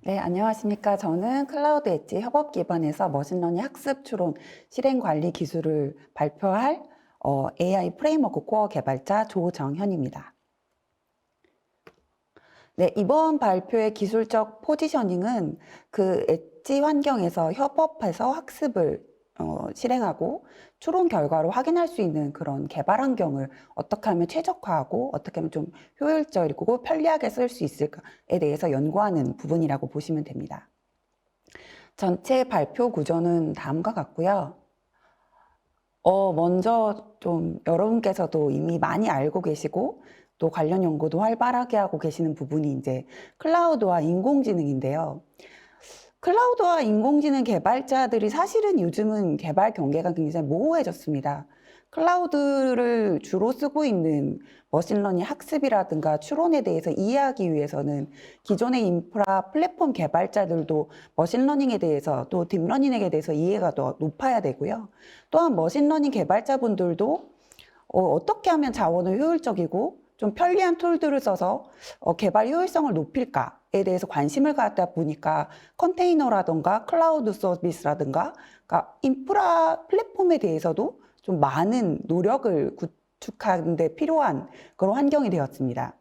네, 안녕하십니까. 저는 클라우드 엣지 협업 기반에서 머신러닝 학습 추론 실행 관리 기술을 발표할 AI 프레임워크 코어 개발자 조정현입니다. 네, 이번 발표의 기술적 포지셔닝은 그 엣지 환경에서 협업해서 학습을 실행하고 추론 결과로 확인할 수 있는 그런 개발 환경을 어떻게 하면 최적화하고 어떻게 하면 좀 효율적이고 편리하게 쓸 수 있을까에 대해서 연구하는 부분이라고 보시면 됩니다. 전체 발표 구조는 다음과 같고요. 먼저 좀 여러분께서도 이미 많이 알고 계시고 또 관련 연구도 활발하게 하고 계시는 부분이 이제 클라우드와 인공지능인데요. 클라우드와 인공지능 개발자들이 사실은 요즘은 개발 경계가 굉장히 모호해졌습니다. 클라우드를 주로 쓰고 있는 머신러닝 학습이라든가 추론에 대해서 이해하기 위해서는 기존의 인프라 플랫폼 개발자들도 머신러닝에 대해서 또 딥러닝에 대해서 이해가 더 높아야 되고요. 또한 머신러닝 개발자분들도 어떻게 하면 자원을 효율적이고 좀 편리한 툴들을 써서 개발 효율성을 높일까에 대해서 관심을 갖다 보니까 컨테이너라든가 클라우드 서비스라든가 그러니까 인프라 플랫폼에 대해서도 좀 많은 노력을 구축하는 데 필요한 그런 환경이 되었습니다.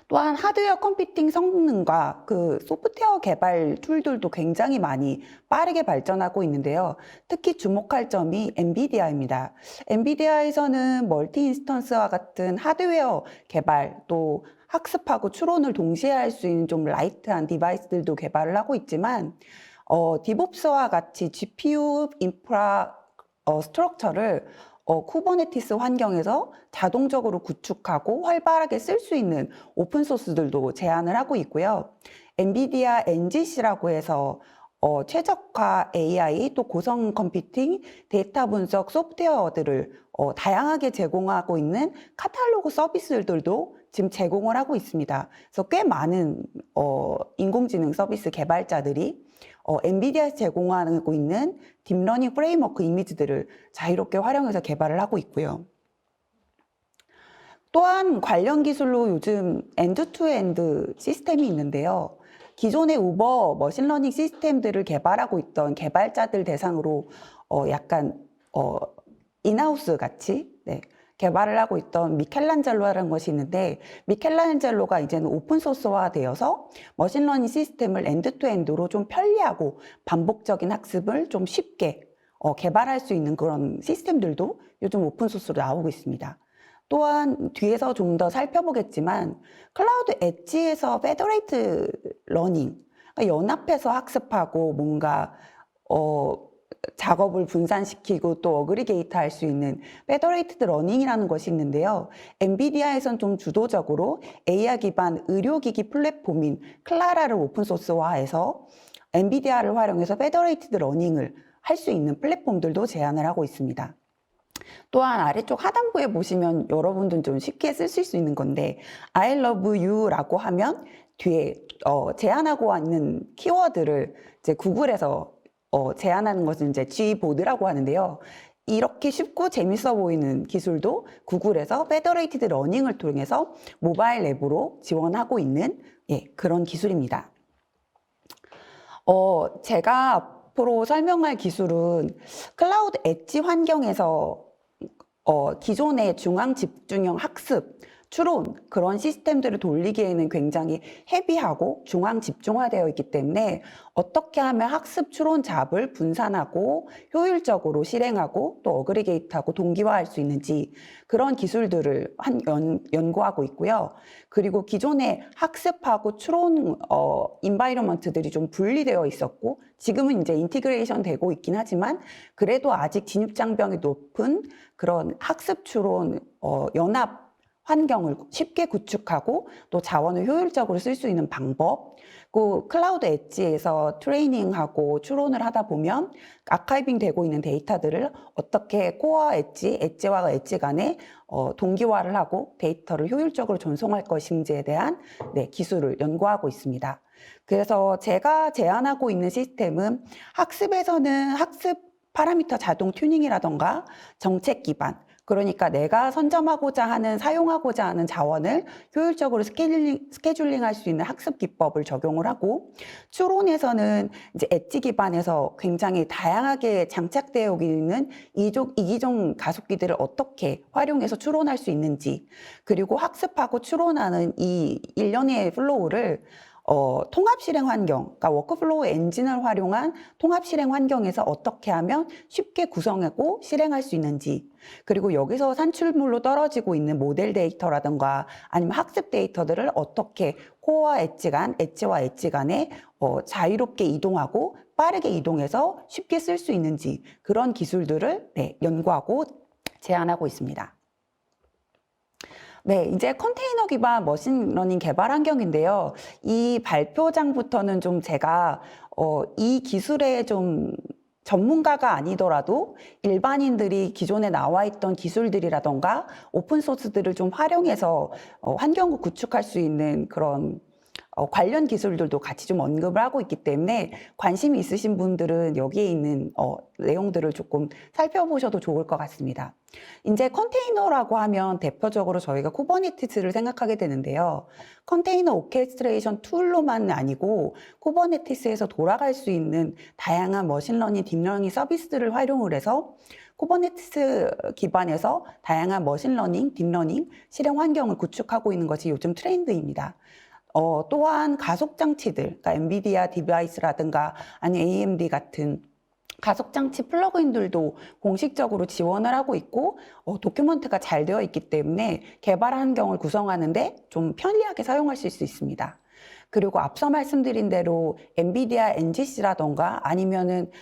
또한 하드웨어 컴퓨팅 성능과 그 소프트웨어 개발 툴들도 굉장히 많이 빠르게 발전하고 있는데요. 특히 주목할 점이 엔비디아입니다. 엔비디아에서는 멀티 인스턴스와 같은 하드웨어 개발 또 학습하고 추론을 동시에 할 수 있는 좀 라이트한 디바이스들도 개발을 하고 있지만 디봅스와 같이 GPU 인프라 스트럭처를 쿠버네티스 환경에서 자동적으로 구축하고 활발하게 쓸 수 있는 오픈소스들도 제안을 하고 있고요. 엔비디아 NGC라고 해서 최적화 AI 또 고성 컴퓨팅 데이터 분석 소프트웨어들을 다양하게 제공하고 있는 카탈로그 서비스들도 지금 제공을 하고 있습니다. 그래서 꽤 많은 인공지능 서비스 개발자들이 엔비디아에서 제공하고 있는 딥러닝 프레임워크 이미지들을 자유롭게 활용해서 개발을 하고 있고요. 또한 관련 기술로 요즘 엔드-투-엔드 시스템이 있는데요. 기존의 우버 머신러닝 시스템들을 개발하고 있던 개발자들 대상으로 약간 인하우스 같이 개발을 하고 있던 미켈란젤로라는 것이 있는데 미켈란젤로가 이제는 오픈소스화 되어서 머신러닝 시스템을 엔드투엔드로 좀 편리하고 반복적인 학습을 좀 쉽게 개발할 수 있는 그런 시스템들도 요즘 오픈소스로 나오고 있습니다. 또한 뒤에서 좀 더 살펴보겠지만 클라우드 엣지에서 페더레이트 러닝, 그러니까 연합해서 학습하고 뭔가 작업을 분산시키고 또 어그리게이트 할 수 있는 페더레이티드 러닝이라는 것이 있는데요. 엔비디아에선 좀 주도적으로 AI 기반 의료기기 플랫폼인 클라라를 오픈소스화해서 엔비디아를 활용해서 페더레이티드 러닝을 할 수 있는 플랫폼들도 제안을 하고 있습니다. 또한 아래쪽 하단부에 보시면 여러분들 좀 쉽게 쓰실 수 있는 건데 I love you라고 하면 뒤에 제안하고 있는 키워드를 이제 구글에서 제안하는 것은 이제 G보드라고 하는데요. 이렇게 쉽고 재밌어 보이는 기술도 구글에서 페더레이티드 러닝을 통해서 모바일 앱으로 지원하고 있는 그런 기술입니다. 제가 앞으로 설명할 기술은 클라우드 엣지 환경에서 기존의 중앙 집중형 학습, 추론 그런 시스템들을 돌리기에는 굉장히 헤비하고 중앙 집중화되어 있기 때문에 어떻게 하면 학습 추론 잡을 분산하고 효율적으로 실행하고 또 어그리게이트하고 동기화할 수 있는지 그런 기술들을 연구하고 있고요. 그리고 기존의 학습하고 추론 인바이러먼트들이 좀 분리되어 있었고 지금은 이제 인티그레이션 되고 있긴 하지만 그래도 아직 진입장벽이 높은 그런 학습 추론 연합 환경을 쉽게 구축하고 또 자원을 효율적으로 쓸 수 있는 방법, 그 클라우드 엣지에서 트레이닝하고 추론을 하다 보면 아카이빙 되고 있는 데이터들을 어떻게 코어 엣지, 엣지와 엣지 간에 동기화를 하고 데이터를 효율적으로 전송할 것인지에 대한 기술을 연구하고 있습니다. 그래서 제가 제안하고 있는 시스템은 학습에서는 학습 파라미터 자동 튜닝이라던가 정책 기반, 그러니까 내가 선점하고자 하는, 사용하고자 하는 자원을 효율적으로 스케줄링할 수 있는 학습 기법을 적용을 하고, 추론에서는 이제 엣지 기반에서 굉장히 다양하게 장착되어 있는 이기종 가속기들을 어떻게 활용해서 추론할 수 있는지, 그리고 학습하고 추론하는 이 일련의 플로우를 통합 실행 환경, 그러니까 워크플로우 엔진을 활용한 통합 실행 환경에서 어떻게 하면 쉽게 구성하고 실행할 수 있는지, 그리고 여기서 산출물로 떨어지고 있는 모델 데이터라든가 아니면 학습 데이터들을 어떻게 코어와 엣지와 엣지 간에 자유롭게 이동하고 빠르게 이동해서 쉽게 쓸 수 있는지, 그런 기술들을 연구하고 제안하고 있습니다. 네, 이제 컨테이너 기반 머신러닝 개발 환경인데요. 이 발표장부터는 좀 제가 이 기술에 좀 전문가가 아니더라도 일반인들이 기존에 나와 있던 기술들이라던가 오픈소스들을 좀 활용해서 환경을 구축할 수 있는 그런 관련 기술들도 같이 좀 언급을 하고 있기 때문에 관심이 있으신 분들은 여기에 있는 내용들을 조금 살펴보셔도 좋을 것 같습니다. 이제 컨테이너라고 하면 대표적으로 저희가 쿠버네티스를 생각하게 되는데요. 컨테이너 오케스트레이션 툴로만 아니고 쿠버네티스에서 돌아갈 수 있는 다양한 머신러닝, 딥러닝 서비스들을 활용을 해서 쿠버네티스 기반에서 다양한 머신러닝, 딥러닝 실행 환경을 구축하고 있는 것이 요즘 트렌드입니다. 또한 가속장치들, 그러니까 엔비디아 디바이스라든가 아니면 AMD 같은 가속장치 플러그인들도 공식적으로 지원을 하고 있고 도큐먼트가 잘 되어 있기 때문에 개발 환경을 구성하는데 좀 편리하게 사용하실 수 있습니다. 그리고 앞서 말씀드린 대로 엔비디아 NGC라던가 아니면은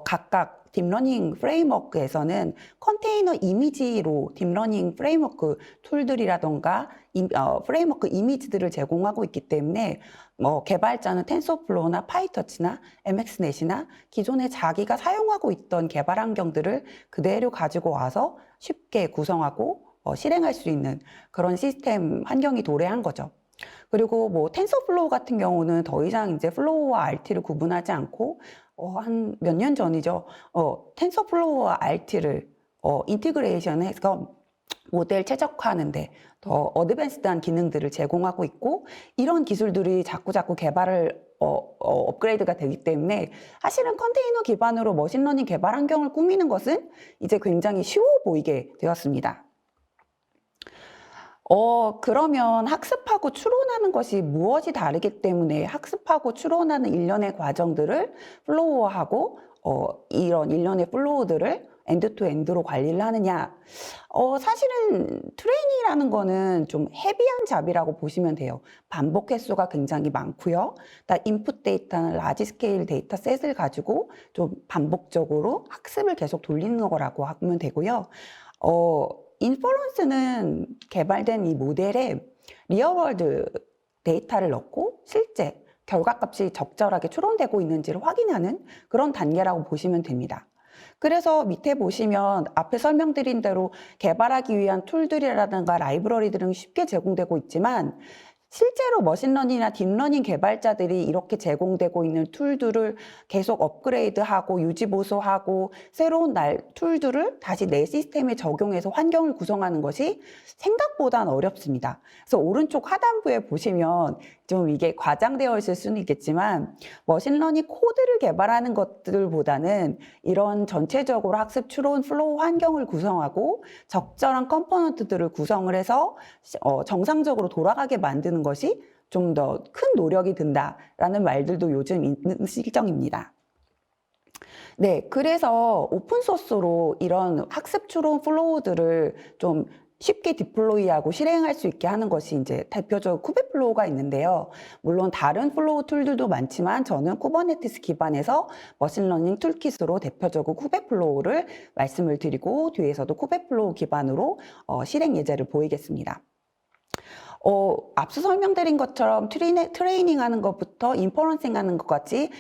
각각 딥러닝 프레임워크에서는 컨테이너 이미지로 딥러닝 프레임워크 툴들이라던가 프레임워크 이미지들을 제공하고 있기 때문에 개발자는 텐서플로우나 파이터치나 MXNet이나 기존에 자기가 사용하고 있던 개발 환경들을 그대로 가지고 와서 쉽게 구성하고 실행할 수 있는 그런 시스템 환경이 도래한 거죠. 그리고 뭐 텐서플로우 같은 경우는 더 이상 이제 플로우와 RT를 구분하지 않고 한 몇 년 전이죠. 텐서플로우와 RT를 인티그레이션해서 모델 최적화하는데 더 어드밴스드한 기능들을 제공하고 있고, 이런 기술들이 자꾸 개발을 업그레이드가 되기 때문에 사실은 컨테이너 기반으로 머신러닝 개발 환경을 꾸미는 것은 이제 굉장히 쉬워 보이게 되었습니다. 그러면 학습하고 추론하는 것이 무엇이 다르기 때문에 학습하고 추론하는 일련의 과정들을 플로우하고 이런 일련의 플로우들을 엔드 투 엔드로 관리를 하느냐. 사실은 트레이닝이라는 거는 좀 헤비한 잡이라고 보시면 돼요. 반복 횟수가 굉장히 많고요. 인풋 데이터는 라지 스케일 데이터 셋을 가지고 좀 반복적으로 학습을 계속 돌리는 거라고 하면 되고요. 인퍼런스는 개발된 이 모델에 리얼월드 데이터를 넣고 실제 결과값이 적절하게 추론되고 있는지를 확인하는 그런 단계라고 보시면 됩니다. 그래서 밑에 보시면 앞에 설명드린 대로 개발하기 위한 툴들이라든가 라이브러리들은 쉽게 제공되고 있지만 실제로 머신러닝이나 딥러닝 개발자들이 이렇게 제공되고 있는 툴들을 계속 업그레이드하고 유지보수하고 새로운 툴들을 다시 내 시스템에 적용해서 환경을 구성하는 것이 생각보단 어렵습니다. 그래서 오른쪽 하단부에 보시면 좀 이게 과장되어 있을 수는 있겠지만 머신러닝 코드를 개발하는 것들보다는 이런 전체적으로 학습 추론 플로우 환경을 구성하고 적절한 컴포넌트들을 구성을 해서 정상적으로 돌아가게 만드는 것이 좀 더 큰 노력이 든다라는 말들도 요즘 있는 실정입니다. 네, 그래서 오픈소스로 이런 학습 추론 플로우들을 좀 쉽게 디플로이하고 실행할 수 있게 하는 것이 이제 대표적으로 쿠베플로우가 있는데요. 물론 다른 플로우 툴들도 많지만 저는 쿠버네티스 기반에서 머신러닝 툴킷으로 대표적으로 쿠베플로우를 말씀을 드리고 뒤에서도 쿠베플로우 기반으로 실행 예제를 보이겠습니다. 앞서 설명드린 것처럼 트레이닝 하는 것부터 인퍼런싱 하는 것까지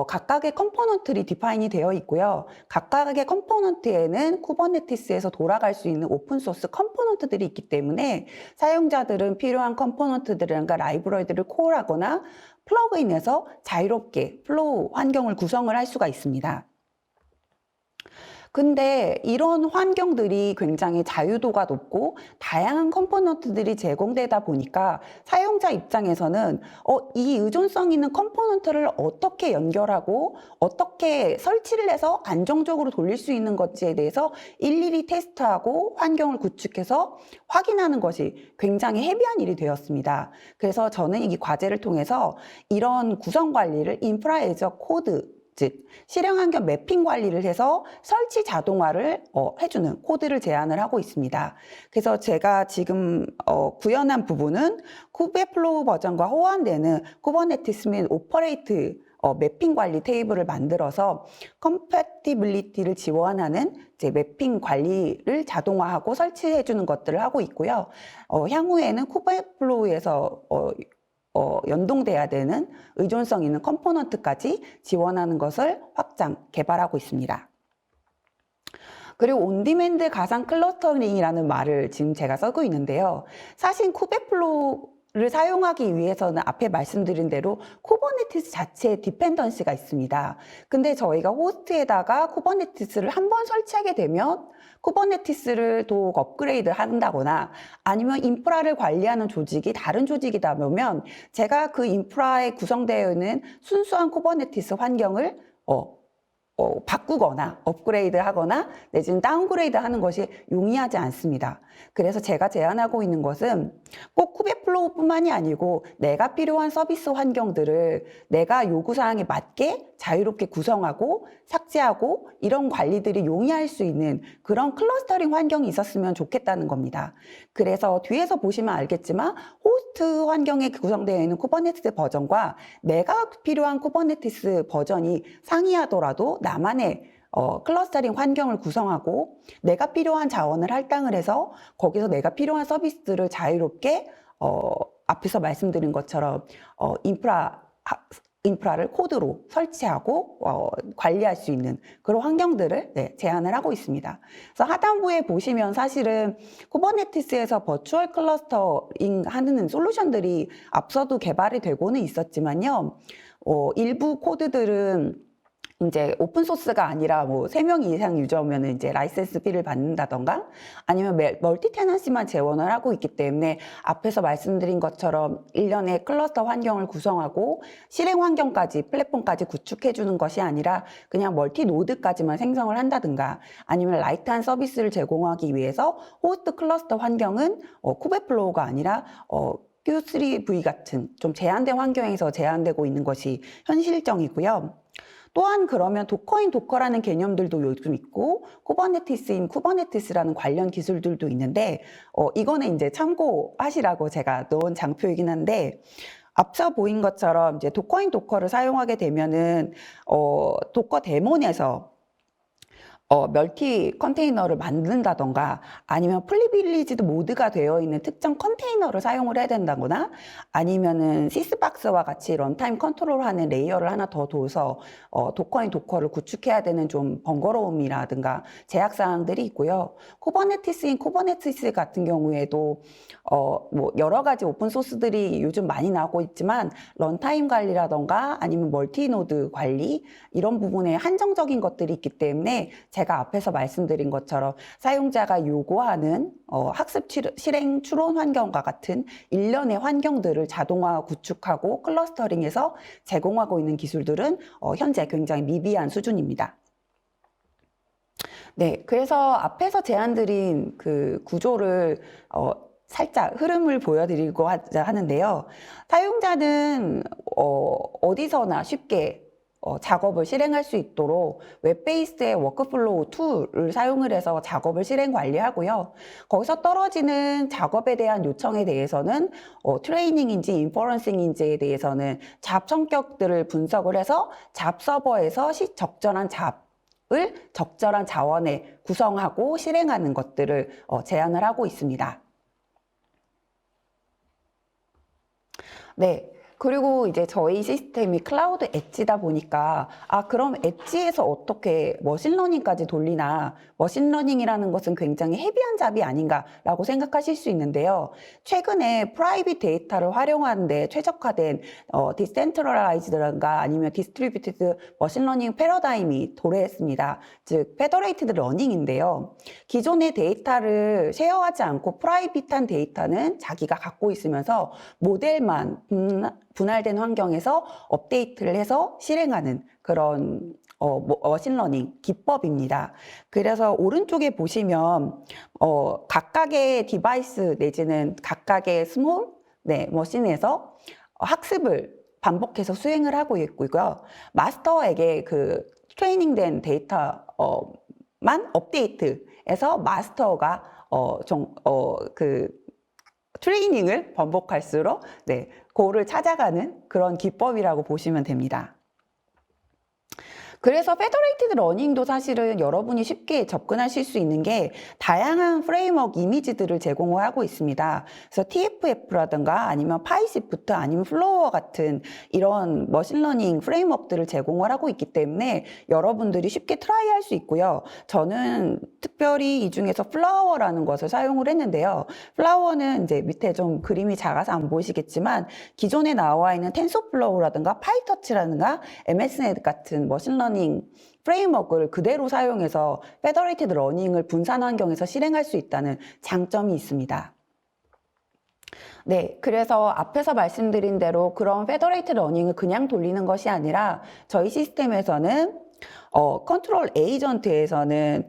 각각의 컴포넌트들이 디파인이 되어 있고요. 각각의 컴포넌트에는 쿠버네티스에서 돌아갈 수 있는 오픈소스 컴포넌트들이 있기 때문에 사용자들은 필요한 컴포넌트들과 라이브러리들을 콜하거나 플러그인해서 자유롭게 플로우 환경을 구성을 할 수가 있습니다. 근데 이런 환경들이 굉장히 자유도가 높고 다양한 컴포넌트들이 제공되다 보니까 사용자 입장에서는 이 의존성 있는 컴포넌트를 어떻게 연결하고 어떻게 설치를 해서 안정적으로 돌릴 수 있는 건지에 대해서 일일이 테스트하고 환경을 구축해서 확인하는 것이 굉장히 헤비한 일이 되었습니다. 그래서 저는 이 과제를 통해서 이런 구성 관리를 인프라 애저 코드, 즉 실행 환경 매핑 관리를 해서 설치 자동화를 해주는 코드를 제안을 하고 있습니다. 그래서 제가 지금 구현한 부분은 쿠베플로우 버전과 호환되는 쿠버네티스 및 오퍼레이트 매핑 관리 테이블을 만들어서 컴패티빌리티를 지원하는 이제 매핑 관리를 자동화하고 설치해 주는 것들을 하고 있고요. 향후에는 쿠베플로우에서 연동돼야 되는 의존성 있는 컴포넌트까지 지원하는 것을 확장, 개발하고 있습니다. 그리고 온디맨드 가상 클러스터링이라는 말을 지금 제가 쓰고 있는데요. 사실 쿠베플로우를 사용하기 위해서는 앞에 말씀드린 대로 쿠버네티스 자체에 디펜던시가 있습니다. 근데 저희가 호스트에다가 쿠버네티스를 한번 설치하게 되면 쿠버네티스를 또 업그레이드 한다거나 아니면 인프라를 관리하는 조직이 다른 조직이다 보면 제가 그 인프라에 구성되어 있는 순수한 쿠버네티스 환경을 바꾸거나 업그레이드 하거나 내지는 다운그레이드 하는 것이 용이하지 않습니다. 그래서 제가 제안하고 있는 것은 꼭 쿠베플로우 뿐만이 아니고 내가 필요한 서비스 환경들을 내가 요구사항에 맞게 자유롭게 구성하고 삭제하고 이런 관리들이 용이할 수 있는 그런 클러스터링 환경이 있었으면 좋겠다는 겁니다. 그래서 뒤에서 보시면 알겠지만 호스트 환경에 구성되어 있는 쿠버네티스 버전과 내가 필요한 쿠버네티스 버전이 상이하더라도 나만의 클러스터링 환경을 구성하고 내가 필요한 자원을 할당을 해서 거기서 내가 필요한 서비스들을 자유롭게 앞에서 말씀드린 것처럼 인프라를 코드로 설치하고 관리할 수 있는 그런 환경들을 제안을 하고 있습니다. 그래서 하단부에 보시면 사실은 쿠버네티스에서 버추얼 클러스터링 하는 솔루션들이 앞서도 개발이 되고는 있었지만요. 일부 코드들은 이제 오픈소스가 아니라 뭐 3명 이상 유저면 이제 라이센스 피를 받는다던가 아니면 멀티 테넌시만 제원을 하고 있기 때문에 앞에서 말씀드린 것처럼 일련의 클러스터 환경을 구성하고 실행 환경까지 플랫폼까지 구축해 주는 것이 아니라 그냥 멀티 노드까지만 생성을 한다든가 아니면 라이트한 서비스를 제공하기 위해서 호스트 클러스터 환경은 쿠베플로우가 아니라 Q3V 같은 좀 제한된 환경에서 제한되고 있는 것이 현실정이고요. 또한 그러면 도커인 도커라는 개념들도 요즘 있고 쿠버네티스인 쿠버네티스라는 관련 기술들도 있는데 이거는 이제 참고하시라고 제가 넣은 장표이긴 한데 앞서 보인 것처럼 이제 도커인 도커를 사용하게 되면은 도커 데몬에서 멀티 컨테이너를 만든다던가 아니면 프리빌리지드 모드가 되어 있는 특정 컨테이너를 사용을 해야 된다거나 아니면은 시스박스와 같이 런타임 컨트롤하는 레이어를 하나 더 둬서 도커인 도커를 구축해야 되는 좀 번거로움이라든가 제약사항들이 있고요. 쿠버네티스인 쿠버네티스 같은 경우에도 뭐 여러 가지 오픈소스들이 요즘 많이 나오고 있지만 런타임 관리라던가 아니면 멀티노드 관리 이런 부분에 한정적인 것들이 있기 때문에 제가 앞에서 말씀드린 것처럼 사용자가 요구하는 학습 실행 추론 환경과 같은 일련의 환경들을 자동화 구축하고 클러스터링해서 제공하고 있는 기술들은 현재 굉장히 미비한 수준입니다. 네, 그래서 앞에서 제안드린 그 구조를 살짝 흐름을 보여드리고 하는데요. 사용자는 어디서나 쉽게 작업을 실행할 수 있도록 웹베이스의 워크플로우 툴을 사용을 해서 작업을 실행 관리하고요. 거기서 떨어지는 작업에 대한 요청에 대해서는 트레이닝인지 인퍼런싱인지에 대해서는 잡 성격들을 분석을 해서 잡 서버에서 적절한 잡을 적절한 자원에 구성하고 실행하는 것들을 제안을 하고 있습니다. 네. 그리고 이제 저희 시스템이 클라우드 엣지다 보니까 그럼 엣지에서 어떻게 머신러닝까지 돌리나 머신러닝이라는 것은 굉장히 헤비한 잡이 아닌가라고 생각하실 수 있는데요. 최근에 프라이빗 데이터를 활용하는데 최적화된 디센트럴라이즈드란가 아니면 디스트리뷰티드 머신러닝 패러다임이 도래했습니다. 즉 페더레이티드 러닝인데요. 기존의 데이터를 쉐어하지 않고 프라이빗한 데이터는 자기가 갖고 있으면서 모델만 분할된 환경에서 업데이트를 해서 실행하는 그런 머신러닝 기법입니다. 그래서 오른쪽에 보시면 각각의 디바이스 내지는 각각의 스몰 머신에서 학습을 반복해서 수행을 하고 있고요. 마스터에게 그 트레이닝된 데이터만 업데이트해서 마스터가 트레이닝을 반복할수록 고를 찾아가는 그런 기법이라고 보시면 됩니다. 그래서 페더레이티드 러닝도 사실은 여러분이 쉽게 접근하실 수 있는 게 다양한 프레임워크 이미지들을 제공하고 있습니다. 그래서 TFF라든가 아니면 파이시프트 아니면 플로어 같은 이런 머신러닝 프레임워크들을 제공을 하고 있기 때문에 여러분들이 쉽게 트라이할 수 있고요. 저는 특별히 이 중에서 플라워라는 것을 사용을 했는데요. 플라워는 이제 밑에 좀 그림이 작아서 안 보이시겠지만 기존에 나와 있는 텐서플로우라든가 파이터치라든가 MSNet 같은 머신러닝 프레임워크를 그대로 사용해서 페더레이티드 러닝을 분산 환경에서 실행할 수 있다는 장점이 있습니다. 그래서 앞에서 말씀드린 대로 그런 페더레이티드 러닝을 그냥 돌리는 것이 아니라 저희 시스템에서는 컨트롤 에이전트에서는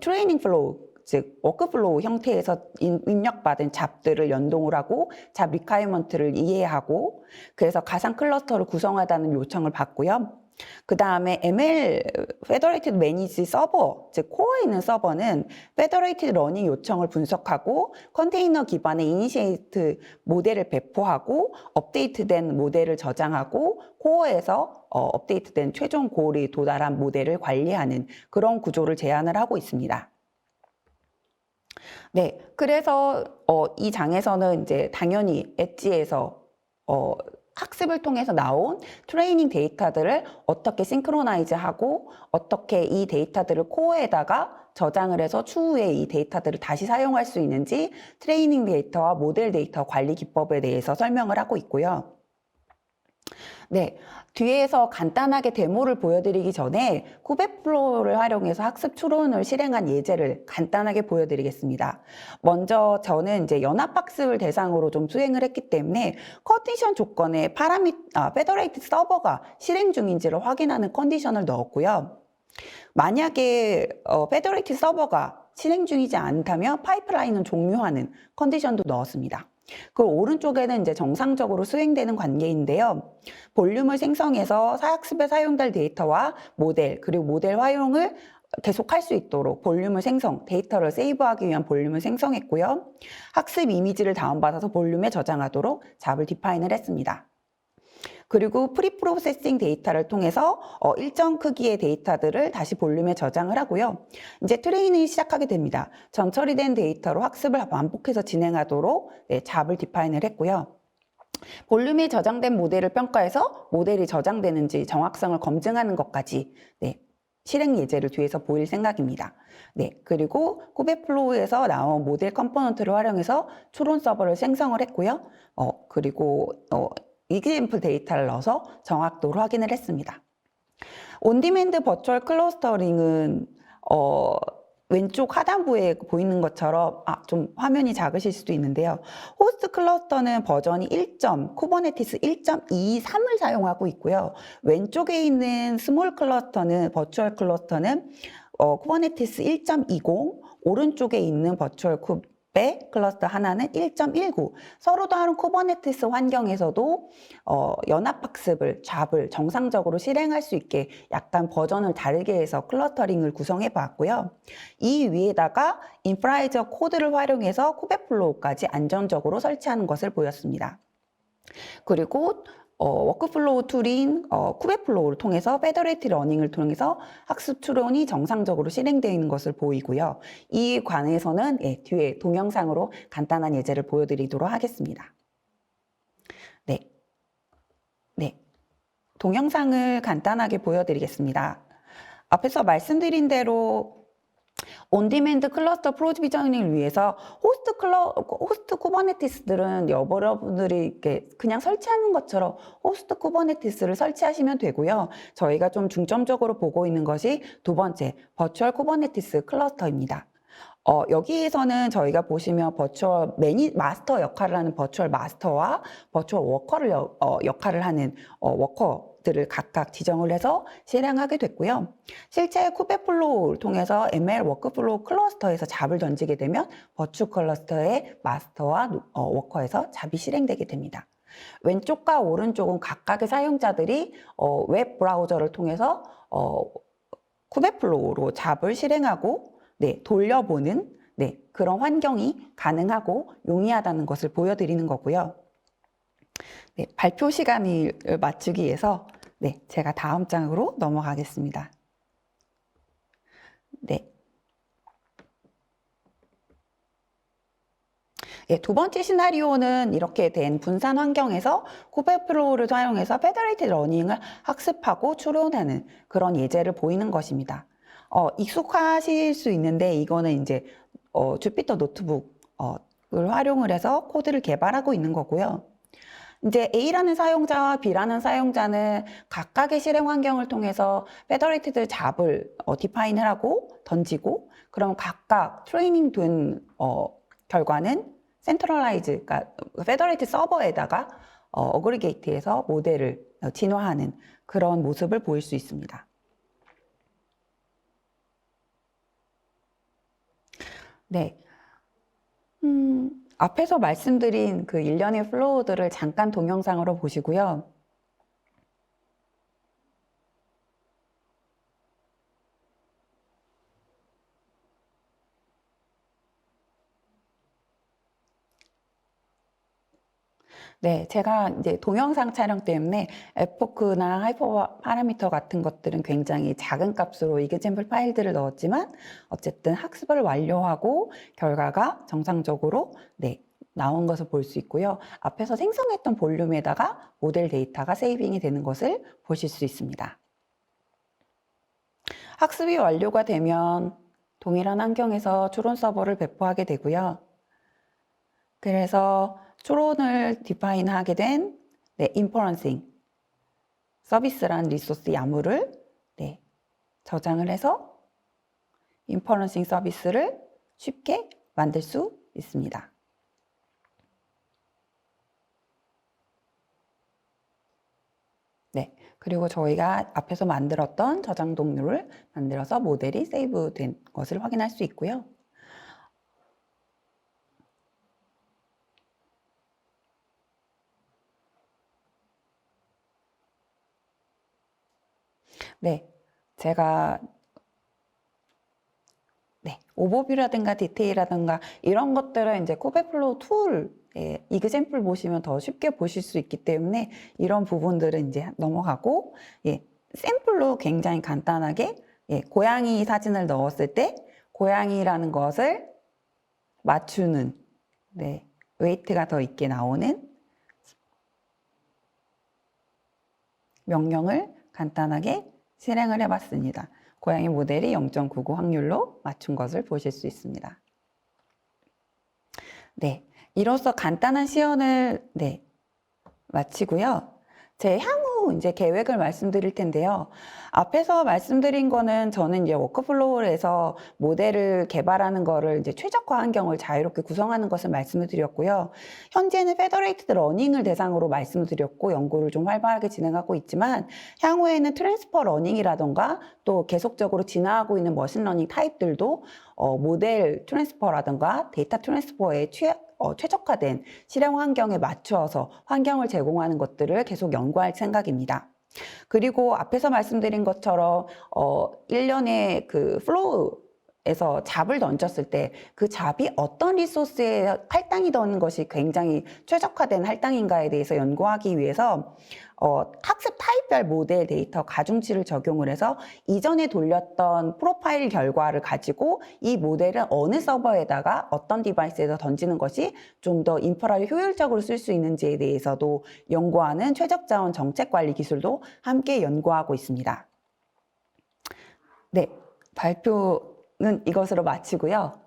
트레이닝 플로우 즉 워크플로우 형태에서 입력받은 잡들을 연동을 하고 잡 리콰이어먼트를 이해하고 그래서 가상 클러스터를 구성하다는 요청을 받고요. 그 다음에 ML Federated Managed 서버, 즉 코어에 있는 서버는 Federated 러닝 요청을 분석하고 컨테이너 기반의 이니시에이트 모델을 배포하고 업데이트된 모델을 저장하고 코어에서 업데이트된 최종 고을이 도달한 모델을 관리하는 그런 구조를 제안을 하고 있습니다. 그래서 이 장에서는 이제 당연히 엣지에서 학습을 통해서 나온 트레이닝 데이터들을 어떻게 싱크로나이즈하고 어떻게 이 데이터들을 코어에다가 저장을 해서 추후에 이 데이터들을 다시 사용할 수 있는지 트레이닝 데이터와 모델 데이터 관리 기법에 대해서 설명을 하고 있고요. 뒤에서 간단하게 데모를 보여드리기 전에 쿠베플로우를 활용해서 학습 추론을 실행한 예제를 간단하게 보여드리겠습니다. 먼저 저는 이제 연합학습을 대상으로 좀 수행을 했기 때문에 컨디션 조건에 페더레이티드 서버가 실행 중인지를 확인하는 컨디션을 넣었고요. 만약에 페더레이티드 서버가 실행 중이지 않다면 파이프라인은 종료하는 컨디션도 넣었습니다. 그 오른쪽에는 이제 정상적으로 수행되는 관계인데요. 볼륨을 생성해서 학습에 사용될 데이터와 모델, 그리고 모델 활용을 계속할 수 있도록 볼륨을 데이터를 세이브하기 위한 볼륨을 생성했고요. 학습 이미지를 다운받아서 볼륨에 저장하도록 잡을 디파인을 했습니다. 그리고 프리프로세싱 데이터를 통해서 일정 크기의 데이터들을 다시 볼륨에 저장을 하고요. 이제 트레이닝을 시작하게 됩니다. 전 처리된 데이터로 학습을 반복해서 진행하도록 잡을 디파인을 했고요. 볼륨에 저장된 모델을 평가해서 모델이 저장되는지 정확성을 검증하는 것까지 실행 예제를 뒤에서 보일 생각입니다. 그리고 쿠베플로우에서 나온 모델 컴포넌트를 활용해서 추론 서버를 생성을 했고요. 그리고 이그젬플 데이터를 넣어서 정확도를 확인을 했습니다. 온디맨드 버추얼 클러스터링은 왼쪽 하단부에 보이는 것처럼 좀 화면이 작으실 수도 있는데요. 호스트 클러스터는 버전이 쿠버네티스 1.23을 사용하고 있고요. 왼쪽에 있는 스몰 클러스터는 버추얼 클러스터는 쿠버네티스 1.20, 오른쪽에 있는 버추얼 클러스터 하나는 1.19. 서로 다른 쿠버네티스 환경에서도 연합학습을 잡을 정상적으로 실행할 수 있게 약간 버전을 다르게 해서 클러스터링을 구성해 봤고요. 이 위에다가 인프라이저 코드를 활용해서 쿠베플로우까지 안정적으로 설치하는 것을 보였습니다. 그리고 워크플로우 툴인 쿠베플로우를 통해서 페더레이티드 러닝을 통해서 학습 추론이 정상적으로 실행되어 있는 것을 보이고요. 이 관해서는 뒤에 동영상으로 간단한 예제를 보여드리도록 하겠습니다. 동영상을 간단하게 보여드리겠습니다. 앞에서 말씀드린 대로 온디맨드 클러스터 프로비저닝을 위해서 호스트 쿠버네티스들은 여러분들이 그냥 설치하는 것처럼 호스트 쿠버네티스를 설치하시면 되고요. 저희가 좀 중점적으로 보고 있는 것이 두 번째, 버추얼 쿠버네티스 클러스터입니다. 여기에서는 저희가 보시면 버추얼 마스터 역할을 하는 버추얼 마스터와 버추얼 워커를 역할을 하는 워커들을 각각 지정을 해서 실행하게 됐고요. 실제 쿠베플로우를 통해서 ML 워크플로우 클러스터에서 잡을 던지게 되면 버추 클러스터의 마스터와 워커에서 잡이 실행되게 됩니다. 왼쪽과 오른쪽은 각각의 사용자들이 웹 브라우저를 통해서 쿠베플로우로 잡을 실행하고 돌려보는 그런 환경이 가능하고 용이하다는 것을 보여드리는 거고요. 발표 시간을 맞추기 위해서 제가 다음 장으로 넘어가겠습니다. 두 번째 시나리오는 이렇게 된 분산 환경에서 쿠베플로우를 사용해서 페더레이티드 러닝을 학습하고 추론하는 그런 예제를 보이는 것입니다. 익숙하실 수 있는데 이거는 이제 주피터 노트북을 활용을 해서 코드를 개발하고 있는 거고요. 이제 A라는 사용자와 B라는 사용자는 각각의 실행 환경을 통해서 페더레이티드 잡을 디파인을 하고 던지고, 그럼 각각 트레이닝 된 결과는 센트럴라이즈, 그러니까 페더레이티드 서버에다가 어그리게이트해서 모델을 진화하는 그런 모습을 보일 수 있습니다. 앞에서 말씀드린 그 일련의 플로우들을 잠깐 동영상으로 보시고요. 제가 이제 동영상 촬영 때문에 에포크나 하이퍼 파라미터 같은 것들은 굉장히 작은 값으로 이그샘플 파일들을 넣었지만 어쨌든 학습을 완료하고 결과가 정상적으로 나온 것을 볼 수 있고요. 앞에서 생성했던 볼륨에다가 모델 데이터가 세이빙이 되는 것을 보실 수 있습니다. 학습이 완료가 되면 동일한 환경에서 추론 서버를 배포하게 되고요. 그래서 추론을 디파인하게 된 인퍼런싱 서비스라는 리소스 야무를 저장을 해서 인퍼런싱 서비스를 쉽게 만들 수 있습니다. 그리고 저희가 앞에서 만들었던 저장 동료를 만들어서 모델이 세이브된 것을 확인할 수 있고요. 제가 오버뷰라든가 디테일이라든가 이런 것들은 이제 쿠베플로우 툴 이그샘플 보시면 더 쉽게 보실 수 있기 때문에 이런 부분들은 이제 넘어가고, 샘플로 굉장히 간단하게 고양이 사진을 넣었을 때 고양이라는 것을 맞추는 웨이트가 더 있게 나오는 명령을 간단하게 실행을 해봤습니다. 고양이 모델이 0.99 확률로 맞춘 것을 보실 수 있습니다. 이로써 간단한 시연을 마치고요. 제 향후 이제 계획을 말씀드릴 텐데요. 앞에서 말씀드린 거는 저는 이제 워크플로우에서 모델을 개발하는 거를 이제 최적화 환경을 자유롭게 구성하는 것을 말씀을 드렸고요. 현재는 페더레이티드 러닝을 대상으로 말씀을 드렸고 연구를 좀 활발하게 진행하고 있지만 향후에는 트랜스퍼 러닝이라던가 또 계속적으로 진화하고 있는 머신러닝 타입들도 모델 트랜스퍼라던가 데이터 트랜스퍼에 최적화된 실행 환경에 맞추어서 환경을 제공하는 것들을 계속 연구할 생각입니다. 그리고 앞에서 말씀드린 것처럼 일련의 그 플로우에서 잡을 던졌을 때 그 잡이 어떤 리소스에 할당이 되는 것이 굉장히 최적화된 할당인가에 대해서 연구하기 위해서 학습 타입 타입별 모델 데이터 가중치를 적용을 해서 이전에 돌렸던 프로파일 결과를 가지고 이 모델을 어느 서버에다가 어떤 디바이스에서 던지는 것이 좀 더 인프라를 효율적으로 쓸 수 있는지에 대해서도 연구하는 최적자원 정책관리 기술도 함께 연구하고 있습니다. 네, 발표는 이것으로 마치고요.